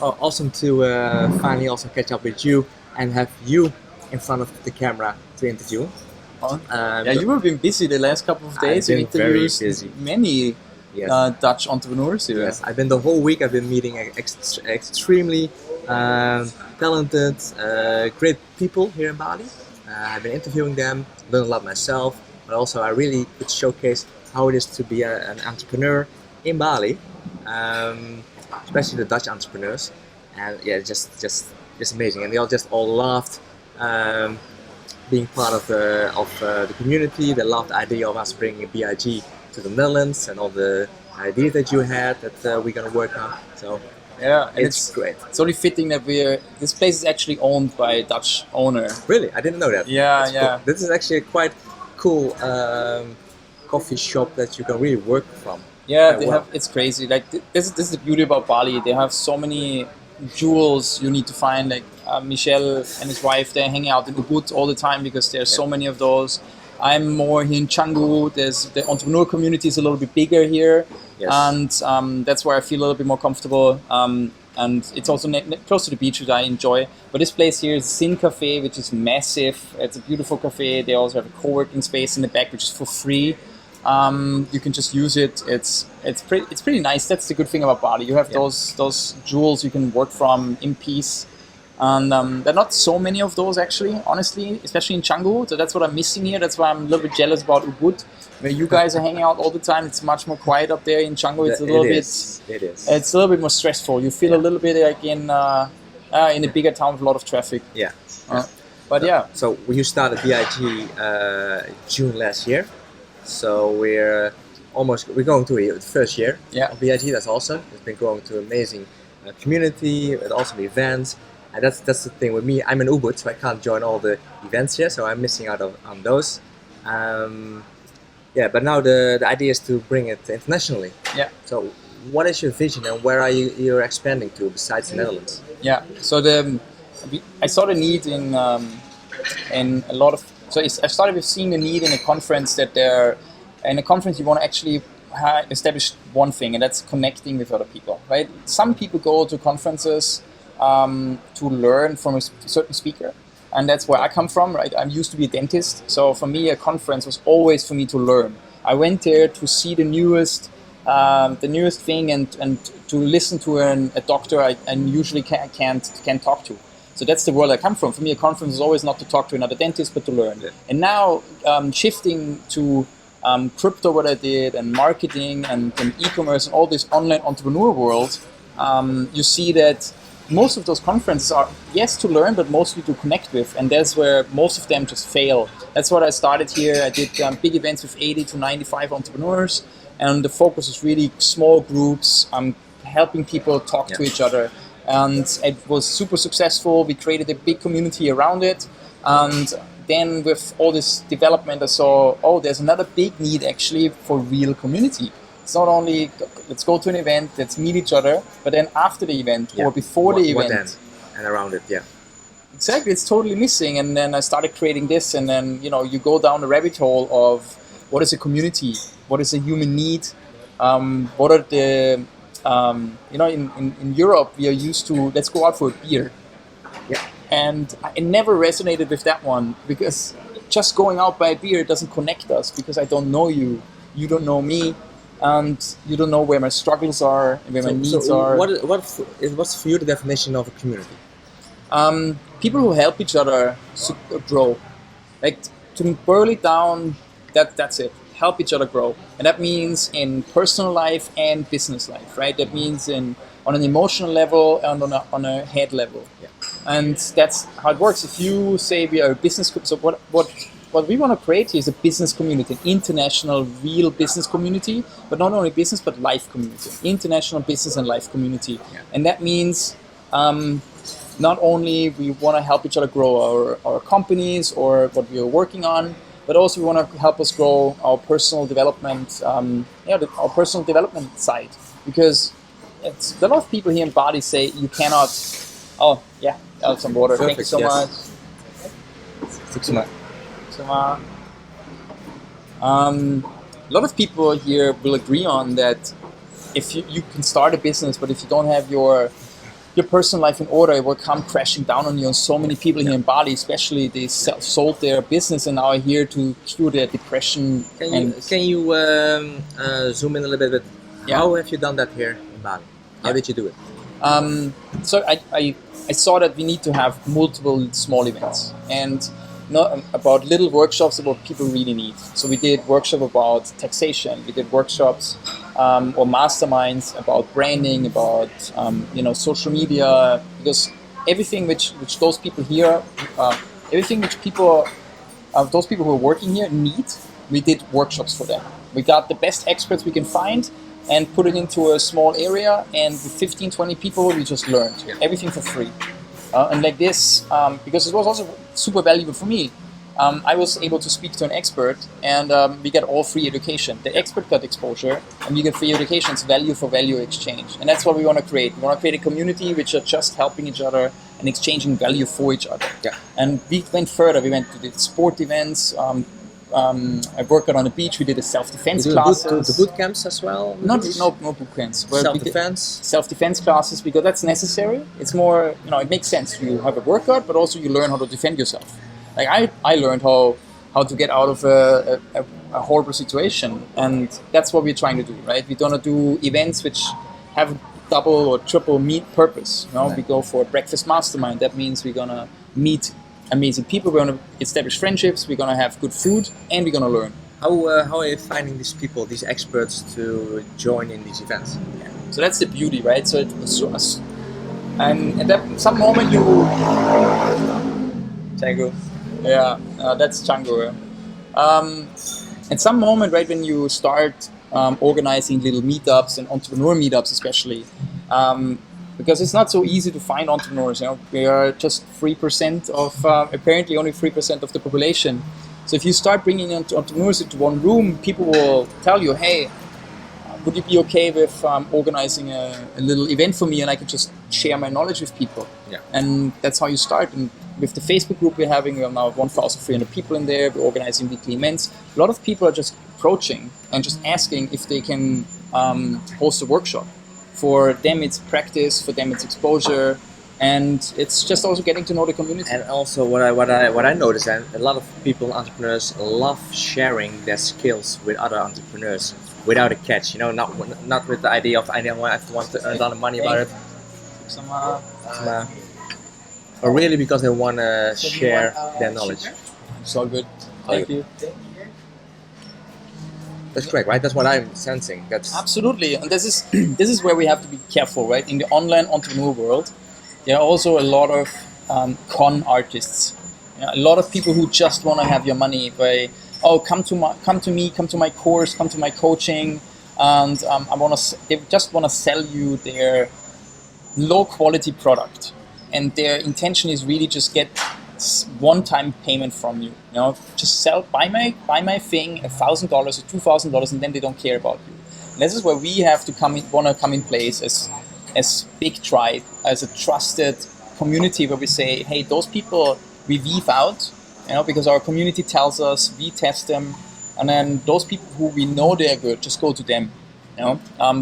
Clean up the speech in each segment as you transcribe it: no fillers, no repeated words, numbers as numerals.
Oh, awesome to finally also catch up with you and have you in front of the camera to interview. Yeah, you have been busy the last couple of days. You interviewed many Dutch entrepreneurs here. Yes, I've been the whole week. I've been meeting extremely talented, great people here in Bali. I've been interviewing them, learned a lot myself, but also I really could showcase how it is to be an entrepreneur in Bali, especially the Dutch entrepreneurs. And yeah, just amazing. And they all laughed. Being part of the community. They loved the idea of us bringing B.I.G to the Netherlands and all the ideas that you had that we're gonna work on. So yeah, and it's great. It's only fitting that this place is actually owned by a Dutch owner. Really, I didn't know that. Yeah, Cool. This is actually a quite cool coffee shop that you can really work from. Yeah, it's crazy. Like this is the beauty about Bali. They have so many jewels you need to find. Like Michel and his wife, they're hanging out in Ubud all the time because there's so many of those. I'm more here in Canggu. The entrepreneur community is a little bit bigger here, and that's where I feel a little bit more comfortable. And it's also close to the beach, which I enjoy. But this place here is Sin Cafe, which is massive. It's a beautiful cafe. They also have a co-working space in the back, which is for free. You can just use it. It's pretty nice. That's the good thing about Bali. You have those jewels you can work from in peace. And there are not so many of those actually, honestly, especially in Canggu. So that's what I'm missing here. That's why I'm a little bit jealous about Ubud, where you guys are hanging out all the time. It's much more quiet up there in Canggu. It's a little bit. It's a little bit more stressful. You feel a little bit like in a bigger town with a lot of traffic. Yeah. But yeah. So you started B.I.G June last year. So we're going to the first year of B.I.G. That's awesome. It's been growing to amazing community with awesome events. And that's the thing with me. I'm in Ubud, so I can't join all the events here, so I'm missing out on those. But now the idea is to bring it internationally. Yeah. So what is your vision and where are you're expanding to besides the Netherlands? Yeah. So I saw the need in a lot of. So I started with seeing the need in a conference in a conference you want to actually establish one thing, and that's connecting with other people, right? Some people go to conferences to learn from a certain speaker, and that's where I come from, right? I used to be a dentist, so for me a conference was always for me to learn. I went there to see the newest thing and to listen to a doctor I usually can't talk to. So that's the world I come from. For me, a conference is always not to talk to another dentist, but to learn. Yeah. And now shifting to crypto, what I did, and marketing and e-commerce and all this online entrepreneur world, you see that most of those conferences are, yes, to learn, but mostly to connect with. And that's where most of them just fail. That's what I started here. I did big events with 80 to 95 entrepreneurs. And the focus is really small groups, helping people talk to each other. And it was super successful. We created a big community around it. And then with all this development, I saw, there's another big need actually for real community. It's not only let's go to an event, let's meet each other, but then after the event or before the event. Then? And around it, Exactly, it's totally missing. And then I started creating this, and then you go down the rabbit hole of what is a community, what is a human need, what are the in Europe we are used to let's go out for a beer. Yeah. And I never resonated with that one because just going out by a beer doesn't connect us because I don't know you, you don't know me. And you don't know where my struggles are, where my needs are. What's for you the definition of a community? People who help each other grow. Like to boil it down, that's it. Help each other grow, and that means in personal life and business life, right? That means on an emotional level and on a head level. Yeah. And that's how it works. If you say we are a business group, so what we want to create here is a business community, an international, real business community, but not only business, but life community, international business and life community. Yeah. And that means not only we want to help each other grow our companies or what we are working on, but also we want to help us grow our personal development, our personal development side. Because a lot of people here in Bali say you cannot, I'll have some water. Perfect, thank you so much. Thanks so much. A lot of people here will agree on that if you can start a business, but if you don't have your your personal life in order, it will come crashing down on you. And so many people here in Bali, especially, they sold their business and now are here to cure their depression. Can you zoom in a little bit? How have you done that here in Bali? How did you do it? So I saw that we need to have multiple small events and not about little workshops about people really need. So we did workshop about taxation, we did workshops or masterminds about branding, about social media, because everything which those people here, everything which those people who are working here need, we did workshops for them. We got the best experts we can find and put it into a small area, and with 15, 20 people, we just learned everything for free. And like this, because it was also super valuable for me, I was able to speak to an expert, and we get all free education. The expert got exposure, and we get free education. It's value for value exchange. And that's what we want to create. We want to create a community which are just helping each other and exchanging value for each other. Yeah. And we went further. We went to the sport events. I worked out on the beach. We did a self-defense classes. The boot camps as well? No boot camps. Self-defense? Self-defense classes, because that's necessary. It's more, it makes sense. You have a workout, but also you learn how to defend yourself. Like I learned how to get out of a horrible situation, and that's what we're trying to do, right? We don't do events which have double or triple meet purpose. Right. We go for a breakfast mastermind. That means we're gonna meet amazing people. We're going to establish friendships. We're going to have good food, and we're going to learn. How are you finding these people, these experts, to join in these events? Yeah. So that's the beauty, right? So and at that some moment you Django. Yeah, that's Django. At some moment, right, when you start organizing little meetups and entrepreneur meetups, especially. Because it's not so easy to find entrepreneurs. We are just 3% of, apparently only 3% of the population. So if you start bringing entrepreneurs into one room, people will tell you, hey, would you be okay with organizing a little event for me, and I could just share my knowledge with people? Yeah. And that's how you start. And with the Facebook group we have now 1,300 people in there. We're organizing weekly events. A lot of people are just approaching and just asking if they can host a workshop. For them, it's practice. For them, it's exposure, and it's just also getting to know the community. And also, what I noticed, and a lot of people, entrepreneurs, love sharing their skills with other entrepreneurs without a catch. Not with the idea of I want to earn a lot of money about it. Or really because they want to share their knowledge. So good. Thank you. That's correct, right? That's what I'm sensing. That's absolutely, and this is where we have to be careful, right? In the online entrepreneur world, there are also a lot of con artists. A lot of people who just want to have your money by, come to my course, come to my coaching, and they just want to sell you their low quality product, and their intention is really just get one-time payment from you. Just buy my thing $1,000 or $2,000, and then they don't care about you. And this is where we have to come in place as big tribe, as a trusted community, where we say, hey, those people we weed out, because our community tells us, we test them, and then those people who we know they're good, just go to them.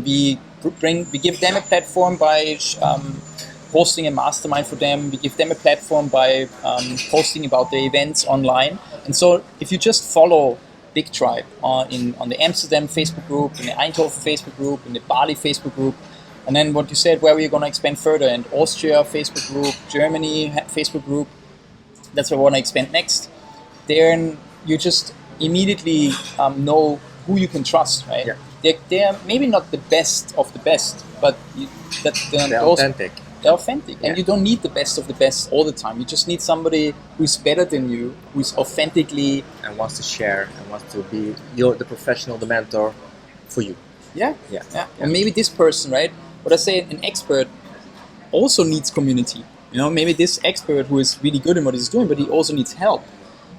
We give them a platform by hosting a mastermind for them. We give them a platform by posting about the events online. And so if you just follow Big Tribe on the Amsterdam Facebook group, in the Eindhoven Facebook group, in the Bali Facebook group, and then what you said, where we're going to expand further, in Austria Facebook group, Germany Facebook group, that's where we want to expand next. Then you just immediately know who you can trust, right? Yeah. They're maybe not the best of the best, but they're authentic. They're authentic, and you don't need the best of the best all the time. You just need somebody who's better than you, who's authentically and wants to share and wants to be the professional, the mentor for you. Yeah. And maybe this person, right? What I say, an expert also needs community. Maybe this expert who is really good in what he's doing, but he also needs help.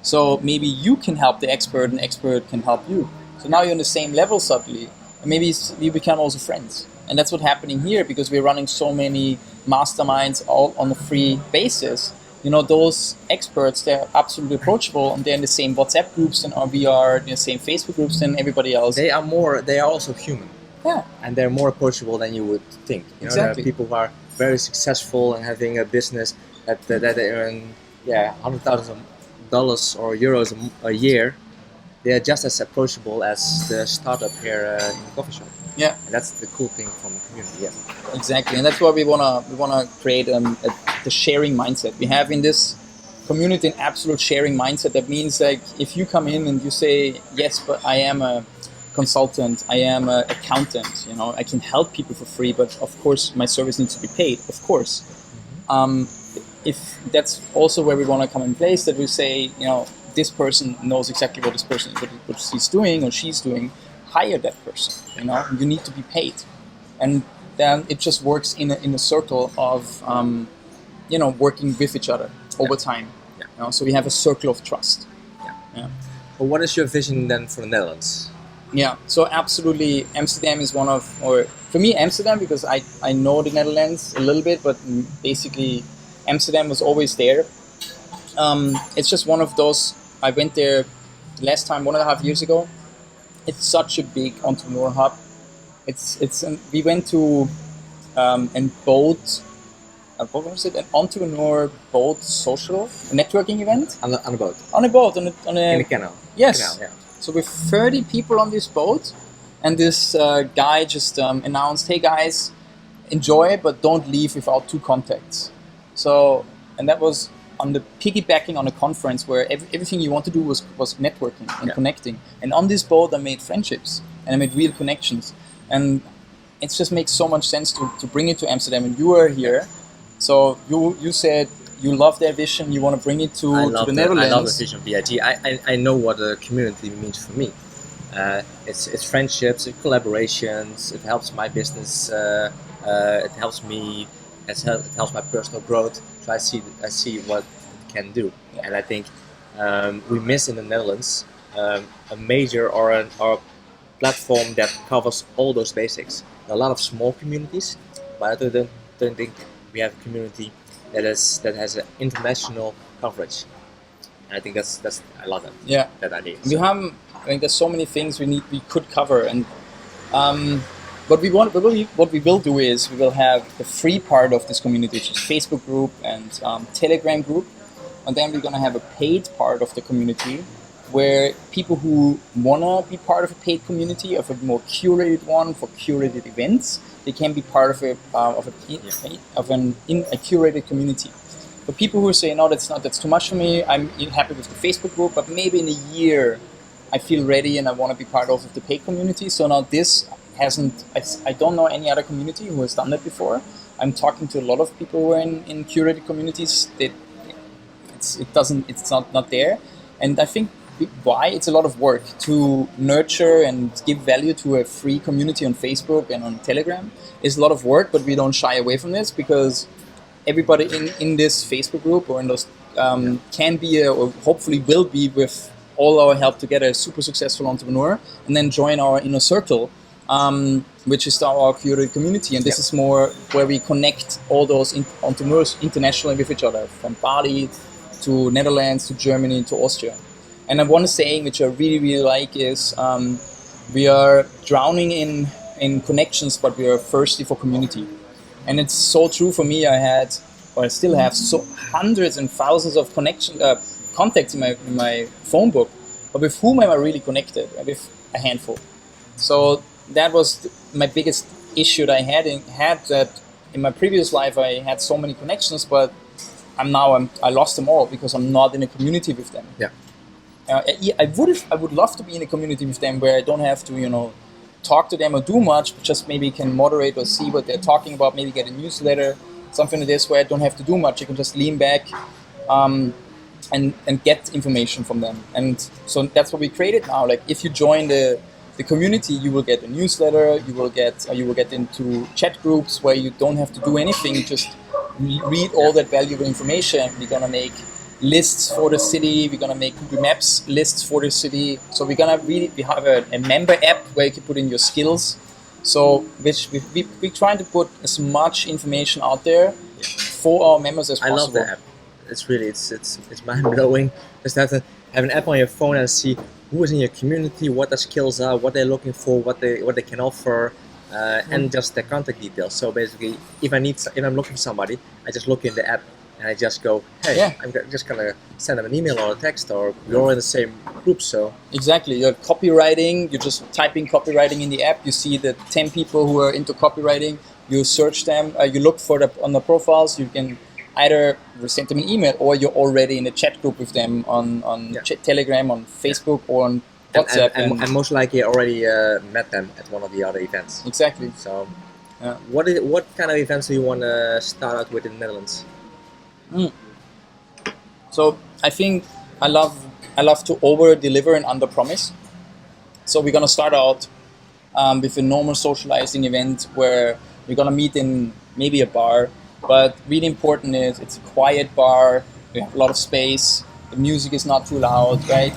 So maybe you can help the expert, and the expert can help you. So now you're on the same level suddenly, and maybe we become also friends. And that's what's happening here, because we're running so many masterminds all on a free basis. Those experts, they're absolutely approachable, and they're in the same WhatsApp groups, and we are in the same Facebook groups than everybody else. They are also human. Yeah. And they're more approachable than you would think. Exactly. There are people who are very successful and having a business that they earn $100,000 or euros a year, they are just as approachable as the startup here in the coffee shop. Yeah, and that's the cool thing from the community. Yes, exactly, and that's why we wanna create the sharing mindset. We have in this community an absolute sharing mindset. That means like if you come in and you say, yes, but I am a consultant, I am an accountant, I can help people for free, but of course my service needs to be paid, of course. If that's also where we want to come in place, that we say, this person knows exactly what what he's doing or she's doing, hire that person, you need to be paid. And then it just works in a circle of, working with each other over time. Yeah. So we have a circle of trust. Yeah. Well, what is your vision then for the Netherlands? Yeah, so absolutely, Amsterdam is for me, Amsterdam, because I know the Netherlands a little bit, but basically Amsterdam was always there. It's just one of those, I went there last time 1.5 years ago. It's such a big entrepreneur hub. We went to an entrepreneur boat social networking event. On a boat. On a boat, in a canal. Yes. Canal, yeah. So with 30 people on this boat, and this guy just announced, "Hey guys, enjoy, but don't leave without 2 contacts." So, and that was on the piggybacking on a conference where everything you want to do was networking and connecting. And on this boat, I made friendships and I made real connections. And it just makes so much sense to bring it to Amsterdam. And you are here, so you said you love their vision. You want to bring it to the Netherlands. I love the vision of B.I.G. I know what a community means for me. It's friendships, it's collaborations. It helps my business. It helps me. It helps my personal growth. So I see what it can do, and I think we miss in the Netherlands a major or a platform that covers all those basics. There are a lot of small communities, but I don't think we have a community that has an international coverage. And I think that's I love that. Yeah, that idea. I think there's so many things we could cover, and what we will do is we will have the free part of this community, which is Facebook group and Telegram group, and then we're gonna have a paid part of the community where people who wanna be part of a paid community, of a more curated one for curated events, they can be part of a curated community. For people who say, no, that's too much for me, I'm happy with the Facebook group, but maybe in a year I feel ready and I want to be part of the paid community. So now this I don't know any other community who has done that before. I'm talking to a lot of people who are in curated communities that it's not there. And I think why it's a lot of work to nurture and give value to a free community on Facebook and on Telegram is a lot of work, but we don't shy away from this because everybody in this Facebook group or in those can be or hopefully will be, with all our help together, a super successful entrepreneur, and then join our inner circle, which is our curated community. And this is more where we connect all those entrepreneurs internationally with each other, from Bali to Netherlands to Germany to Austria. And one saying which I really, really like is we are drowning in connections, but we are thirsty for community. And it's so true for me. I still have hundreds and thousands of contacts in my phone book, but with whom am I really connected? With a handful. So that was my biggest issue that I had that in my previous life I had so many connections, but I lost them all because I'm not in a community with them. Yeah. I would love to be in a community with them where I don't have to, talk to them or do much, but just maybe can moderate or see what they're talking about, maybe get a newsletter, something like this where I don't have to do much. I can just lean back and get information from them. And so that's what we created now. Like if you join the community, you will get a newsletter, you will get into chat groups where you don't have to do anything, you just read all that valuable information. We're gonna make lists for the city, we're gonna make Google Maps lists for the city. So we have a member app where you can put in your skills. So which we're trying to put as much information out there for our members as possible. I love the app. It's really it's mind blowing. Just have to have an app on your phone and see who is in your community, what their skills are, what they're looking for, what they can offer. and just the contact details. So basically, if I'm looking for somebody, I just look in the app and I just go, hey, I'm just gonna send them an email or a text, or we're all in the same group. So exactly, you're copywriting. You're just typing copywriting in the app. You see the 10 people who are into copywriting. You search them. You look for on the profiles. You can either send them an email, or you're already in a chat group with them on Telegram, on Facebook, or on WhatsApp. And most likely already met them at one of the other events. Exactly. So, what kind of events do you want to start out with in the Netherlands? So I think I love to over deliver and under promise. So we're gonna start out with a normal socializing event where we're gonna meet in maybe a bar, but really important is it's a quiet bar. We have a lot of space. The music is not too loud, right?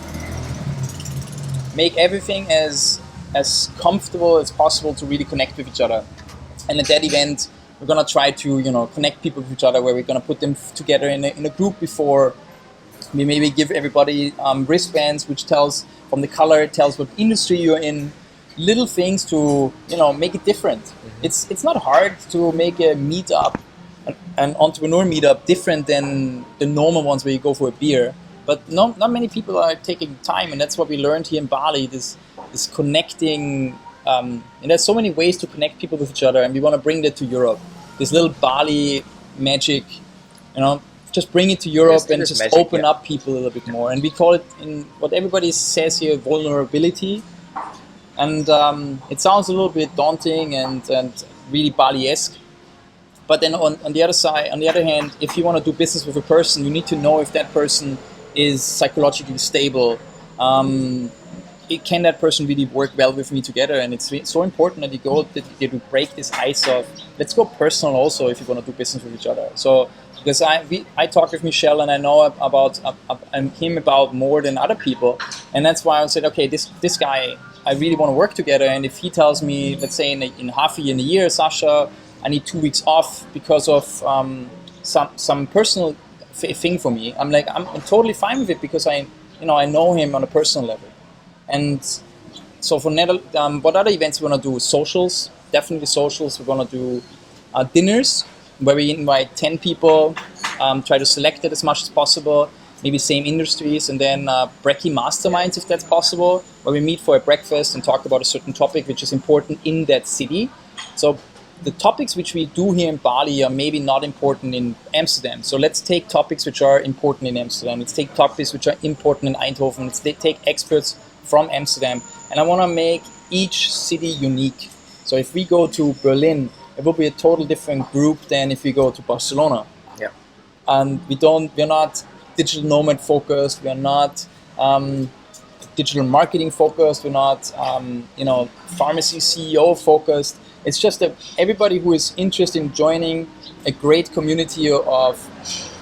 Make everything as comfortable as possible to really connect with each other. And at that event, we're gonna try to connect people with each other, where we're gonna put them together in a group before. We maybe give everybody wristbands, which tells from the color, it tells what industry you're in. Little things to make it different. Mm-hmm. It's not hard to make a meetup, an entrepreneur meetup, different than the normal ones where you go for a beer. But not many people are taking time, and that's what we learned here in Bali. This connecting, and there's so many ways to connect people with each other, and we want to bring that to Europe. This little Bali magic, just bring it to Europe and just magic, open up people a little bit more. And we call it, in what everybody says here, vulnerability. And it sounds a little bit daunting and really Bali-esque. But then on the other hand, if you want to do business with a person, you need to know if that person is psychologically stable. Can that person really work well with me together? And it's so important that you break this ice of, let's go personal also if you want to do business with each other. So because I talk with Michelle and I know about him about more than other people, and that's why I said, okay, this guy, I really want to work together. And if he tells me, let's say in half a year, in a year, Sascha, I need 2 weeks off because of some personal thing for me, I'm totally fine with it, because I know him on a personal level. And so for what other events we want to do? Socials, definitely socials. We're going to do dinners where we invite 10 people, try to select it as much as possible, maybe same industries, and then brekkie masterminds if that's possible, where we meet for a breakfast and talk about a certain topic which is important in that city. So the topics which we do here in Bali are maybe not important in Amsterdam. So let's take topics which are important in Amsterdam. Let's take topics which are important in Eindhoven. Let's take experts from Amsterdam. And I want to make each city unique. So if we go to Berlin, it will be a total different group than if we go to Barcelona. Yeah. And we're not digital nomad focused. We're not digital marketing focused. We're not pharmacy CEO focused. It's just that everybody who is interested in joining a great community of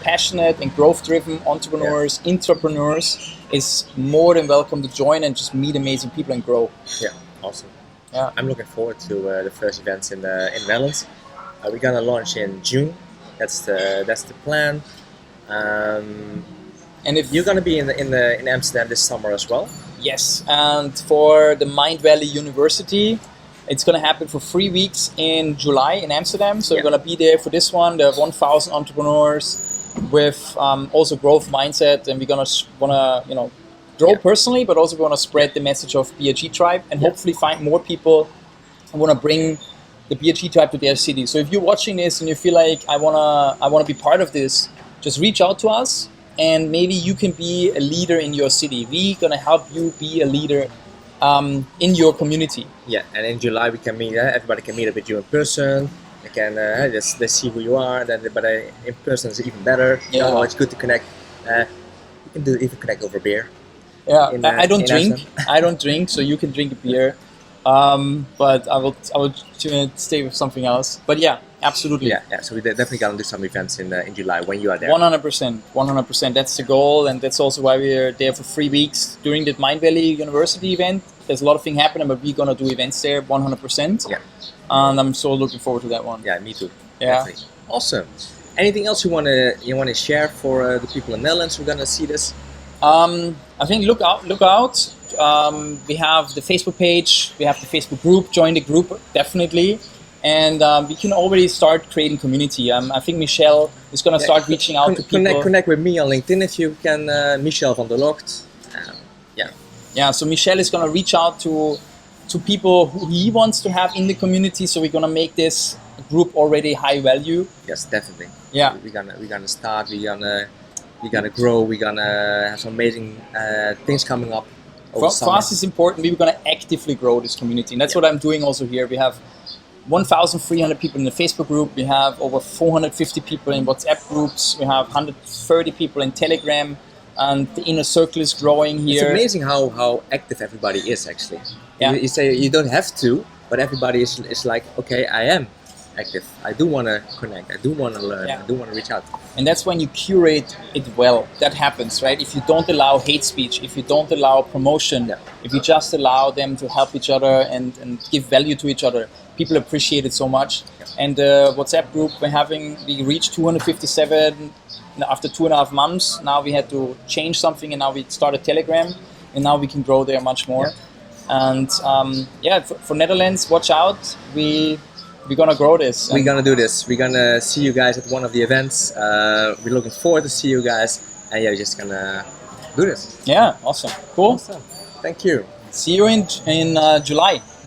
passionate and growth-driven entrepreneurs, entrepreneurs, is more than welcome to join and just meet amazing people and grow. Yeah, awesome. Yeah, I'm looking forward to the first events in Netherlands. We're gonna launch in June. That's the plan. And if you're gonna be in Amsterdam this summer as well. Yes, and for the Mind Valley University, it's going to happen for 3 weeks in July in Amsterdam. So we're going to be there for this one. There are 1,000 entrepreneurs with also growth mindset, and we're going to want to grow personally, but also we want to spread the message of B.I.G tribe and hopefully find more people who want to bring the B.I.G tribe to their city. So if you're watching this and you feel like I want to be part of this, just reach out to us, and maybe you can be a leader in your city. We're going to help you be a leader in your community. Yeah, and in July we can meet. Everybody can meet up with you in person. They can just see who you are. But in person is even better. Yeah. It's good to connect. You can even connect over beer. Yeah, I don't drink. I don't drink, so you can drink a beer. But I will stay with something else. But yeah, absolutely. Yeah. So we definitely gonna do some events in July when you are there. 100%. That's the goal, and that's also why we're there for 3 weeks during the Mind Valley University event. There's a lot of things happening, but we're gonna do events there 100%. Yeah. And I'm so looking forward to that one. Yeah, me too. Yeah. Definitely. Awesome. Anything else you wanna share for the people in the Netherlands who are gonna see this? I think look out. We have the Facebook page, we have the Facebook group. Join the group definitely, and we can already start creating community. I think Michelle is gonna start reaching out to people. Connect with me on LinkedIn if you can. Michelle van der Locht. Yeah. So Michelle is gonna reach out to people who he wants to have in the community. So we're gonna make this group already high value. Yes, definitely. Yeah. We're gonna start. We're gonna grow. We're gonna have some amazing things coming up. For us, it's important. We're gonna actively grow this community, and that's what I'm doing also here. We have 1,300 people in the Facebook group. We have over 450 people in WhatsApp groups. We have 130 people in Telegram, and the inner circle is growing here. It's amazing how active everybody is actually. Yeah. You say you don't have to, but everybody is like, okay, I am active. I do want to connect. I do want to learn. Yeah. I do want to reach out. And that's when you curate it well. That happens, right? If you don't allow hate speech, if you don't allow promotion, if you just allow them to help each other and give value to each other, people appreciate it so much. And the WhatsApp group we reached 257 after 2.5 months. Now we had to change something, and now we started Telegram, and now we can grow there much more. And for Netherlands, watch out. We're gonna grow this. We're gonna do this. We're gonna see you guys at one of the events. We're looking forward to see you guys, and we're just gonna do this. Yeah, awesome, cool. Awesome. Thank you. See you in July.